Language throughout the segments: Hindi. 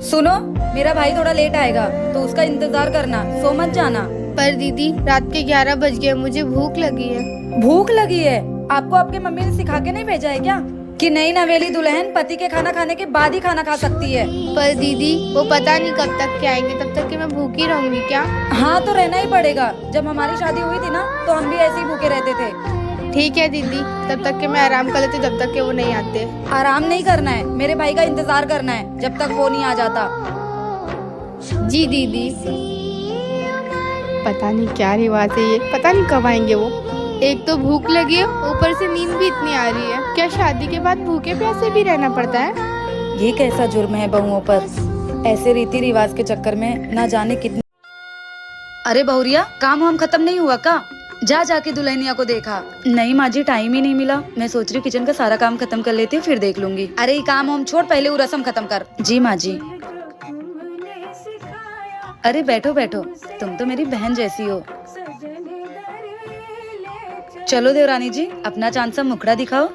सुनो, मेरा भाई थोड़ा लेट आएगा तो उसका इंतजार करना, सो मत जाना। पर दीदी रात के 11 बज गए, मुझे भूख लगी है। भूख लगी है? आपको आपके मम्मी ने सिखा के नहीं भेजा है क्या कि नई नवेली दुल्हन पति के खाना खाने के बाद ही खाना खा सकती है? पर दीदी वो पता नहीं कब तक के आएंगे, तब तक कि मैं भूखी रहूंगी क्या? हाँ तो रहना ही पड़ेगा। जब हमारी शादी हुई थी ना तो हम भी ऐसे ही भूखे रहते थे। ठीक है दीदी, तब तक के मैं आराम कर लेती, जब तक के वो नहीं आते। आराम नहीं करना है, मेरे भाई का इंतजार करना है जब तक वो नहीं आ जाता। जी दीदी। पता नहीं क्या रिवाज है ये, पता नहीं कब आएंगे वो। एक तो भूख लगी है, ऊपर से नींद भी इतनी आ रही है। क्या शादी के बाद भूखे प्यासे भी रहना पड़ता है? ये कैसा जुर्म है बहुओं पर? ऐसे रीति रिवाज के चक्कर में ना जाने कितने। अरे बहुरिया, काम वाम खत्म नहीं हुआ का? जा जाके दुल्हनिया को देखा। नहीं माँ जी, टाइम ही नहीं मिला। मैं सोच रही हूँ किचन का सारा काम खत्म कर लेती हूँ, फिर देख लूंगी। अरे ये काम वाम छोड़, पहले वो रस्म खत्म कर। जी माँ जी। अरे बैठो बैठो, तुम तो मेरी बहन जैसी हो। चलो देवरानी जी, अपना चांद सा मुखड़ा दिखाओ।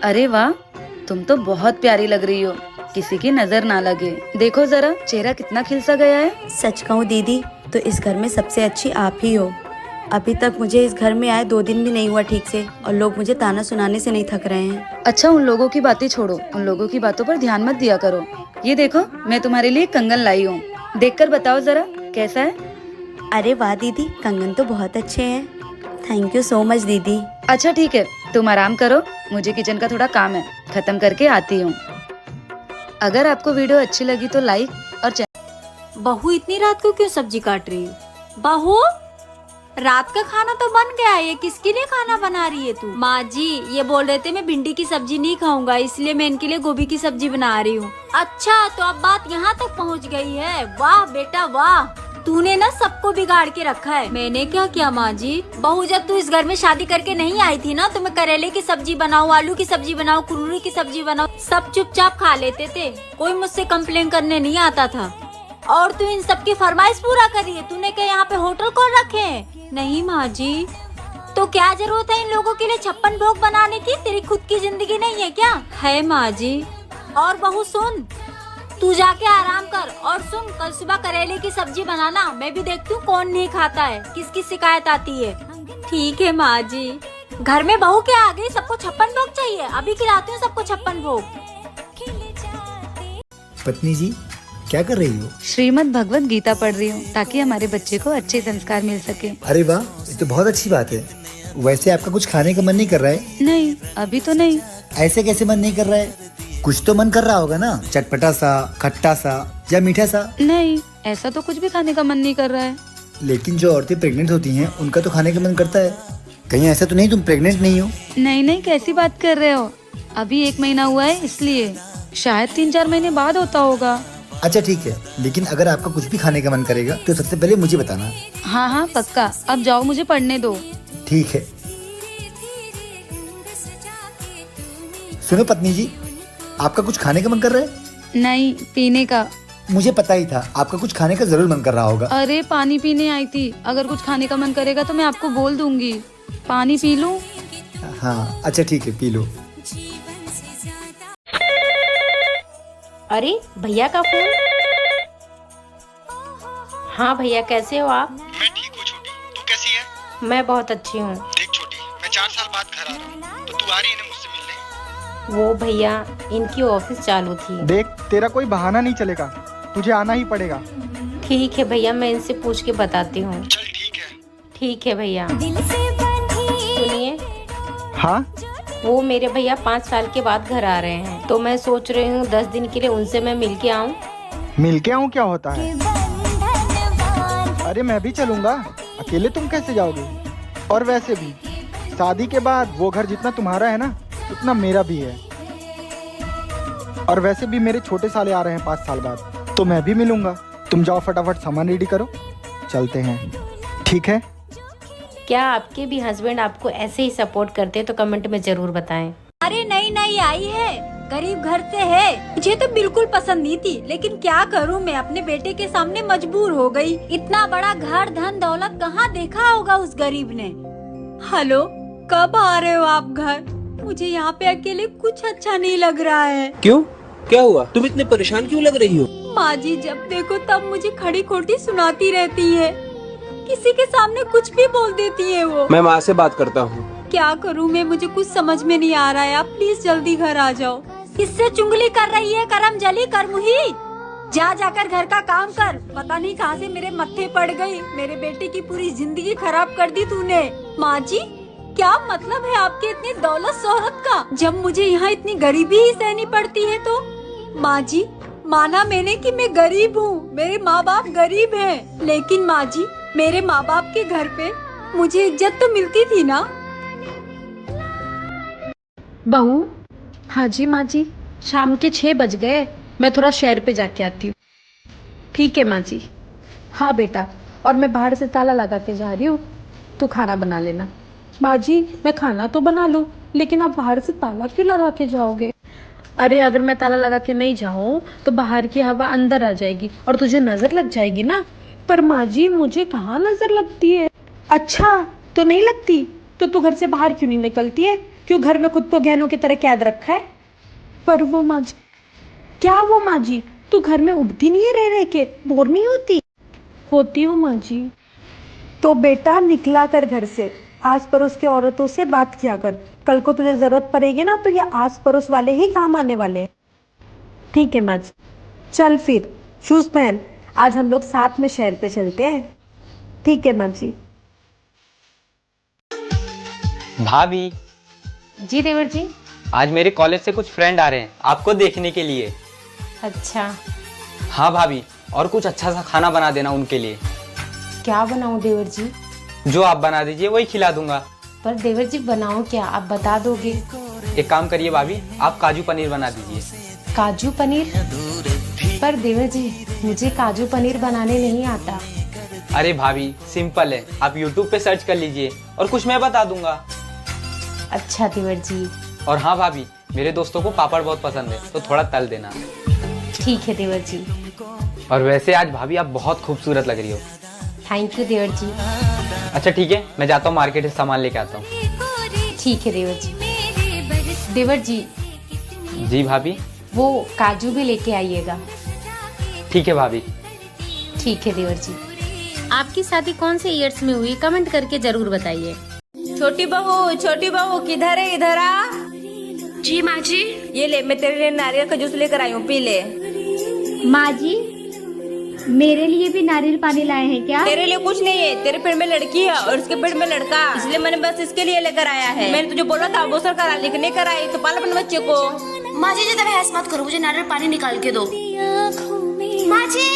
अरे वाह, तुम तो बहुत प्यारी लग रही हो, किसी की नजर ना लगे। देखो जरा, चेहरा कितना खिल सा गया है। सच कहूँ दीदी तो इस घर में सबसे अच्छी आप ही हो। अभी तक मुझे इस घर में आए 2 दिन भी नहीं हुआ ठीक से, और लोग मुझे ताना सुनाने से नहीं थक रहे हैं। अच्छा, उन लोगों की बातें छोड़ो, उन लोगों की बातों पर ध्यान मत दिया करो। ये देखो, मैं तुम्हारे लिए कंगन लाई हूँ, देखकर बताओ जरा कैसा है। अरे वाह दीदी, कंगन तो बहुत अच्छे हैं। थैंक यू सो मच दीदी। अच्छा ठीक है, तुम आराम करो, मुझे किचन का थोड़ा काम है, खत्म करके आती हूँ। अगर आपको वीडियो अच्छी लगी तो लाइक और बहू इतनी रात को क्यों सब्जी काट रही है? बहू, रात का खाना तो बन गया है, ये किसके लिए खाना बना रही है तू? माँ जी, ये बोल रहे थे मैं भिंडी की सब्जी नहीं खाऊंगा, इसलिए मैं इनके लिए गोभी की सब्जी बना रही हूँ। अच्छा, तो अब बात यहाँ तक पहुँच गई है। वाह बेटा वाह, तूने ना सबको बिगाड़ के रखा है। मैंने क्या किया माँ जी? बहू, जब तू इस घर में शादी करके नहीं आई थी ना, तो मैं करेले की सब्जी बनाऊँ, आलू की सब्जी बनाऊँ, कुरूरी की सब्जी बनाऊँ, सब चुपचाप खा लेते थे, कोई मुझसे कंप्लेन करने नहीं आता था। और तू इन सबकी फरमाइश पूरा करी है। तूने क्या यहाँ पे होटल खोल रखे हैं? नहीं माँ जी। तो क्या जरूरत है इन लोगों के लिए 56 भोग बनाने की? तेरी खुद की जिंदगी नहीं है क्या? है माँ जी। और बहू सुन, तू जाके आराम कर, और सुन, कल सुबह करेले की सब्जी बनाना, मैं भी देखती हूँ कौन नहीं खाता है, किसकी शिकायत आती है। ठीक है माँ जी। घर में बहू क्या आ गई, सबको 56 भोग चाहिए? अभी खिलाती हूँ सबको 56 भोग। पत्नी जी, क्या कर रही हो? श्रीमद् भगवत गीता पढ़ रही हूँ, ताकि हमारे बच्चे को अच्छे संस्कार मिल सके। अरे वाह, ये तो बहुत अच्छी बात है। वैसे आपका कुछ खाने का मन नहीं कर रहा है? नहीं, अभी तो नहीं। ऐसे कैसे मन नहीं कर रहा है? कुछ तो मन कर रहा होगा ना, चटपटा सा, खट्टा सा या मीठा सा? नहीं, ऐसा तो कुछ भी खाने का मन नहीं कर रहा है। लेकिन जो औरतें प्रेग्नेंट होती हैं, उनका तो खाने का मन करता है। कहीं ऐसा तो नहीं तुम प्रेग्नेंट नहीं हो? नहीं नहीं, कैसी बात कर रहे हो? अभी 1 महीना हुआ है, इसलिए शायद 3-4 महीने बाद होता होगा। अच्छा ठीक है, लेकिन अगर आपका कुछ भी खाने का मन करेगा तो सबसे पहले मुझे बताना। हाँ हाँ पक्का, अब जाओ, मुझे पढ़ने दो। ठीक है। सुनो पत्नी जी, आपका कुछ खाने का मन कर रहा है? नहीं, पीने का। मुझे पता ही था आपका कुछ खाने का जरूर मन कर रहा होगा। अरे पानी पीने आई थी, अगर कुछ खाने का मन करेगा तो मैं आपको बोल दूंगी। पानी पी लूं? हाँ अच्छा ठीक है, पी लो। अरे भैया का फोन। हाँ भैया, कैसे हो आप? मैं ठीक हूँ छोटी, तू कैसी है? मैं बहुत अच्छी हूँ। देख छोटी, मैं 4 साल बाद घर आ रहा हूँ, तो तू आ रही है ना मुझसे मिलने? वो भैया, इनकी ऑफिस चालू थी। देख, तेरा कोई बहाना नहीं चलेगा, तुझे आना ही पड़ेगा। ठीक है भैया, मैं इनसे पूछ के बताती हूँ। चल ठीक है। ठीक है भैया। सुनिए, हाँ, वो मेरे भैया 5 साल के बाद घर आ रहे हैं, तो मैं सोच रही हूँ 10 दिन के लिए उनसे मैं मिल के आऊँ। मिल के आऊँ क्या होता है? अरे मैं भी चलूंगा, अकेले तुम कैसे जाओगे? और वैसे भी शादी के बाद वो घर जितना तुम्हारा है ना, उतना मेरा भी है। और वैसे भी मेरे छोटे साले आ रहे हैं 5 साल बाद, तो मैं भी मिलूंगा। तुम जाओ फटाफट सामान रेडी करो, चलते हैं। ठीक है? क्या आपके भी हस्बैंड आपको ऐसे ही सपोर्ट करते तो कमेंट में जरूर बताएं। अरे नई नई आई है, गरीब घर से है, मुझे तो बिल्कुल पसंद नहीं थी, लेकिन क्या करूं, मैं अपने बेटे के सामने मजबूर हो गई। इतना बड़ा घर, धन दौलत कहाँ देखा होगा उस गरीब ने। हेलो, कब आ रहे हो आप घर? मुझे यहाँ पे अकेले कुछ अच्छा नहीं लग रहा है। क्यों, क्या हुआ? तुम इतने परेशान क्यों लग रही हो? माँ जी जब देखो तब मुझे खड़ी खोटी सुनाती रहती है, किसी के सामने कुछ भी बोल देती है वो। मैं माँ से बात करता हूँ। क्या करूँ मैं, मुझे कुछ समझ में नहीं आ रहा है। आप प्लीज जल्दी घर आ जाओ। किससे चुगली कर रही है करमजली करमुही? जा जाकर घर का काम कर। पता नहीं कहाँ से मेरे मत्थे पड़ गई, मेरे बेटे की पूरी जिंदगी खराब कर दी तूने। माँ जी क्या मतलब है आपके इतनी दौलत शोहरत का, जब मुझे यहाँ इतनी गरीबी ही सहनी पड़ती है तो? माँ जी माना मैंने कि मैं गरीब हूँ, मेरे माँ बाप गरीब हैं, लेकिन माँ जी मेरे माँ बाप के घर पे मुझे इज्जत तो मिलती थी ना। बहू। हाँ जी माँ जी, शाम के 6 बज गए, मैं थोड़ा शहर पे जाके आती हूँ। ठीक है माँ जी। हाँ बेटा, और मैं बाहर से ताला लगा के जा रही हूँ, तो खाना बना लेना। माँ जी मैं खाना तो बना लूँ, लेकिन आप बाहर से ताला क्यों लगा के जाओगे? अरे अगर मैं ताला लगा के नहीं जाऊँ तो बाहर की हवा अंदर आ जाएगी और तुझे नजर लग जाएगी ना। पर माँ जी मुझे कहाँ नजर लगती है? अच्छा तो नहीं लगती तो तू घर से बाहर क्यों नहीं निकलती है? क्यों घर में खुद को गहनों की तरह कैद रखा है? पर वो माँ जी, क्या वो माँ जी, तू घर में उबती नहीं है रह के, बोर नहीं होती? होती हूँ माँ जी। तो बेटा निकला कर घर से, आस पड़ोस के औरतों से बात किया कर, कल को तुझे जरूरत पड़ेगी ना तो ये आस पड़ोस वाले ही काम आने वाले हैं। ठीक है माँ जी। चल फिर शूज पहन, आज हम लोग साथ में शहर पे चलते हैं। ठीक है माँ जी। भाभी। जी देवर जी। आज मेरे कॉलेज से कुछ फ्रेंड आ रहे हैं आपको देखने के लिए। अच्छा। हाँ भाभी, और कुछ अच्छा सा खाना बना देना उनके लिए। क्या बनाऊं देवर जी? जो आप बना दीजिए वही खिला दूंगा। पर देवर जी बनाऊं क्या, आप बता दोगे? एक काम करिए भाभी, आप काजू पनीर बना दीजिए। काजू पनीर? पर देवर जी मुझे काजू पनीर बनाने नहीं आता। अरे भाभी सिंपल है, आप YouTube पे सर्च कर लीजिए और कुछ मैं बता दूंगा। अच्छा देवर जी। और हाँ भाभी, मेरे दोस्तों को पापड़ बहुत पसंद है तो थोड़ा तल देना। ठीक है देवर जी। और वैसे आज भाभी आप बहुत खूबसूरत लग रही हो। थैंक यू देवर जी। अच्छा ठीक है, मैं जाता हूँ मार्केट से सामान लेके आता हूँ। ठीक है देवर जी। देवर जी। जी भाभी। वो काजू भी लेके आइएगा। ठीक है भाभी। ठीक है देवर जी। आपकी शादी कौन से ईयर्स में हुई, कमेंट करके जरूर बताइए। छोटी बहू किधर है? इधर आ। जी माँ जी। ये ले, मैं तेरे लिए नारियल का जूस लेकर आई हूँ, पी ले। माँ जी मेरे लिए भी नारियल पानी लाए हैं क्या? तेरे लिए कुछ नहीं है, तेरे पेट में लड़की है और उसके पेट में लड़का, इसलिए मैंने बस इसके लिए लेकर आया है। मैंने तुझे बोला था अबोसर करा, लेकिन नहीं कराई, तो पाल अपने बच्चे को। माँ जी ज्यादा बहस मत करो, मुझे नारियल पानी निकाल के दो। माँ जी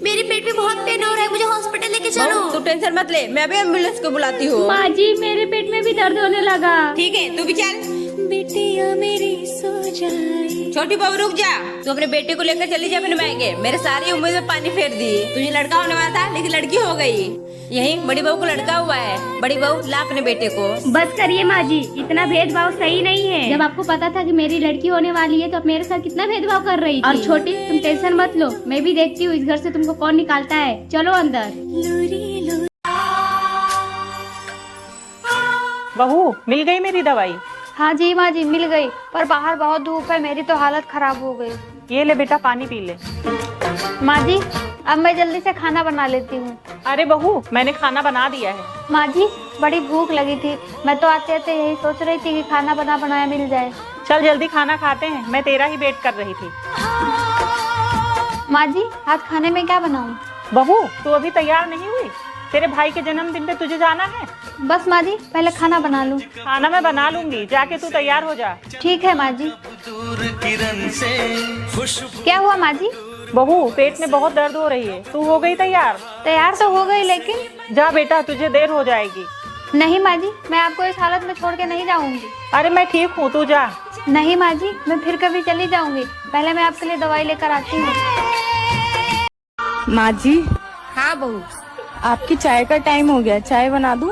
मेरे पेट में बहुत पेन हो रहा है, मुझे हॉस्पिटल लेके चलो। तू टेंशन मत ले, मैं अभी एम्बुलेंस को बुलाती हूँ। माँ जी मेरे पेट में भी दर्द होने लगा। ठीक है तू भी चल। बेटिया मेरी सो जाए। छोटी बहू रुक जा, तू अपने बेटे को लेकर चली जा अपने मायके। मेरे सारी उम्मीद में पानी फेर दी। तुझे लड़का होने वाला था लेकिन लड़की हो गई। यही बड़ी बहू को लड़का हुआ है। बड़ी बहू ला अपने बेटे को। बस करिए माँ जी, इतना भेदभाव सही नहीं है। जब आपको पता था कि मेरी लड़की होने वाली है तो आप मेरे साथ कितना भेदभाव कर रही थी। और छोटी तुम टेंशन मत लो, मैं भी देखती हूँ इस घर से तुमको कौन निकालता है। चलो अंदर। बहू मिल गई मेरी दवाई? हाँ जी माँ जी मिल गई, पर बाहर बहुत धूप है, मेरी तो हालत खराब हो गई। ये ले बेटा पानी पी ले। माँ जी अब मैं जल्दी से खाना बना लेती हूँ। अरे बहू मैंने खाना बना दिया है। माँ जी बड़ी भूख लगी थी, मैं तो आते आते यही सोच रही थी कि खाना बना बनाया मिल जाए। चल जल्दी खाना खाते हैं, मैं तेरा ही वेट कर रही थी। माँ जी आज खाने में क्या बनाऊँ? बहू तू अभी तैयार नहीं हुई? तेरे भाई के जन्मदिन पे तुझे जाना है। बस माँ जी पहले खाना बना लूँ। खाना मैं बना लूंगी, जाके तू तैयार हो जा। ठीक है माँ जी। क्या हुआ माँ जी? बहू पेट में बहुत दर्द हो रही है, तू हो गई तैयार? तैयार तो हो गई, लेकिन जा बेटा तुझे देर हो जाएगी। नहीं माँ जी मैं आपको इस हालत में छोड़ के नहीं जाऊंगी। अरे मैं ठीक हूँ, तू जा। नहीं माँ जी मैं फिर कभी चली जाऊंगी, पहले मैं आपके लिए दवाई लेकर आती हूँ। माँ जी। हाँ बहू। आपकी चाय का टाइम हो गया, चाय बना दूं?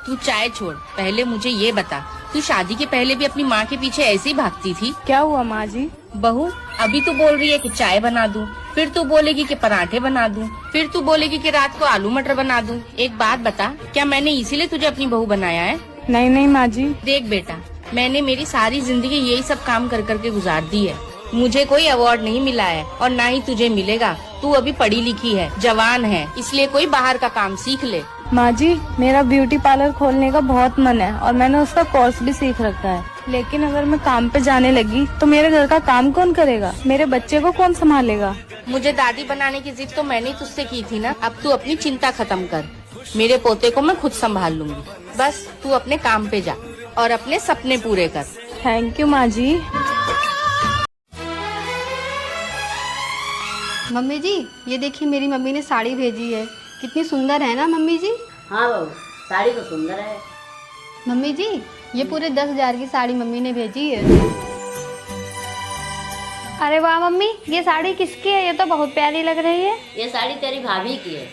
तू चाय छोड़, पहले मुझे ये बता, तू शादी के पहले भी अपनी माँ के पीछे ऐसे ही भागती थी? क्या हुआ माँ जी? बहू अभी तू बोल रही है कि चाय बना दूं, फिर तू बोलेगी कि पराठे बना दूं, फिर तू बोलेगी कि रात को आलू मटर बना दूं। एक बात बता, क्या मैंने इसीलिए तुझे अपनी बहू बनाया है? नहीं नहीं माँ जी। देख बेटा, मैंने मेरी सारी जिंदगी यही सब काम कर करके गुजार दी है, मुझे कोई अवार्ड नहीं मिला है और ना ही तुझे मिलेगा। तू अभी पढ़ी लिखी है, जवान है, इसलिए कोई बाहर का काम सीख ले। माँ जी, मेरा ब्यूटी पार्लर खोलने का बहुत मन है और मैंने उसका कोर्स भी सीख रखा है, लेकिन अगर मैं काम पे जाने लगी तो मेरे घर का काम कौन करेगा? मेरे बच्चे को कौन संभालेगा? मुझे दादी बनाने की जिद तो मैंने तुझसे की थी ना। अब तू अपनी चिंता खत्म कर, मेरे पोते को मैं खुद संभाल लूंगी। बस तू अपने काम पे जा और अपने सपने पूरे कर। थैंक यू माँ जी। मम्मी जी, ये देखिए मेरी मम्मी ने साड़ी भेजी है। कितनी सुंदर है ना मम्मी जी? हाँ बहू, साड़ी तो सुंदर है। मम्मी जी, ये पूरे 10,000 की साड़ी मम्मी ने भेजी है। अरे वाह मम्मी, ये साड़ी किसकी है? ये तो बहुत प्यारी लग रही है। ये साड़ी तेरी भाभी की है,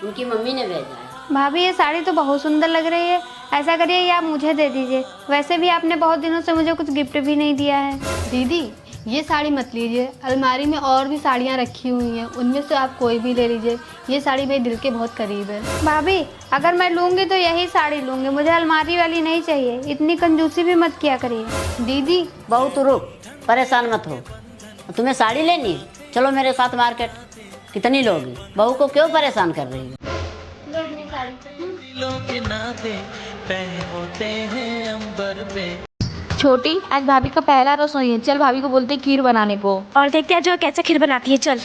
उनकी मम्मी ने भेजा है। भाभी, ये साड़ी तो बहुत सुंदर लग रही है। ऐसा करिए, ये आप मुझे दे दीजिए। वैसे भी आपने बहुत दिनों से मुझे कुछ गिफ्ट भी नहीं दिया है। दीदी, ये साड़ी मत लीजिए, अलमारी में और भी साड़ियाँ रखी हुई हैं, उनमें से आप कोई भी ले लीजिए। ये साड़ी मेरे दिल के बहुत करीब है। भाभी, अगर मैं लूँगी तो यही साड़ी लूँगी, मुझे अलमारी वाली नहीं चाहिए। इतनी कंजूसी भी मत किया करिए। दीदी, बहू तू रुक, परेशान मत हो। तुम्हें साड़ी लेनी है? चलो मेरे साथ मार्केट। कितनी लोगी? बहू को क्यों परेशान कर रही हो? छोटी, आज भाभी का पहला रसोई है, चल भाभी को बोलते खीर बनाने को। और देखते हैं जो कैसे खीर बनाती है। चल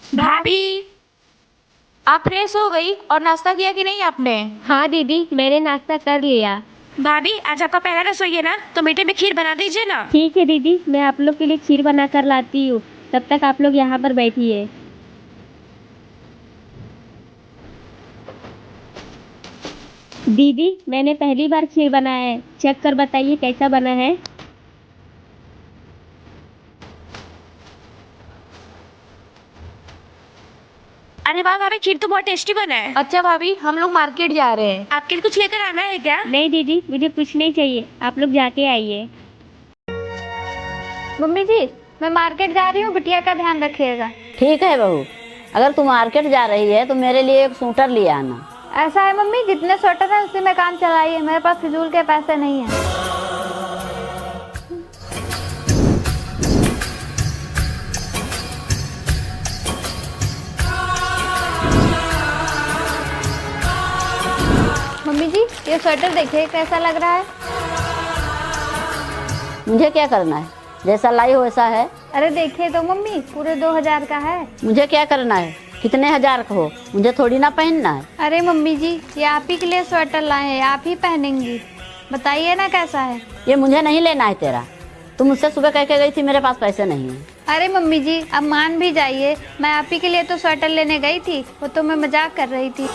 भाभी, आप फ्रेश हो गई और नाश्ता किया कि नहीं आपने? हाँ दीदी, मैंने नाश्ता कर लिया। भाभी, आज आपका पहला रसोई है ना, तो मीठे में खीर बना दीजिए ना। ठीक है दीदी, मैं आप लोग के लिए खीर बना कर लाती हूँ। तब तक आप लोग यहाँ पर बैठिए। दीदी, मैंने पहली बार खीर बनाया है, चेक कर बताइए कैसा बना है। अरे वाह भाभी, खीर तो बहुत टेस्टी बना है। अच्छा भाभी, हम लोग मार्केट जा रहे हैं, आपके लिए कुछ लेकर आना है क्या? नहीं दीदी, मुझे कुछ नहीं चाहिए, आप लोग जाके आइए। मम्मी जी, मैं मार्केट जा रही हूँ, बिटिया का ध्यान रखिएगा। ठीक है बहू, अगर तू मार्केट जा रही है तो मेरे लिए एक स्वेटर ले आना। ऐसा है मम्मी, जितने स्वेटर है उसी में काम चलाइए, मेरे पास फिजूल के पैसे नहीं है। मम्मी जी, ये स्वेटर देखिए कैसा लग रहा है। मुझे क्या करना है? जैसा लाई हो वैसा है। अरे देखिए तो मम्मी, पूरे 2,000 का है। मुझे क्या करना है? कितने हजार का हो, मुझे थोड़ी ना पहनना है। अरे मम्मी जी, ये आप ही के लिए स्वेटर लाए हैं, आप ही पहनेंगी, बताइए ना कैसा है। ये मुझे नहीं लेना है तेरा। तुम मुझसे सुबह कह के गई थी मेरे पास पैसे नहीं है। अरे मम्मी जी, अब मान भी जाइए, मैं आप ही के लिए तो स्वेटर लेने गई थी, वो तो मैं मजाक कर रही थी।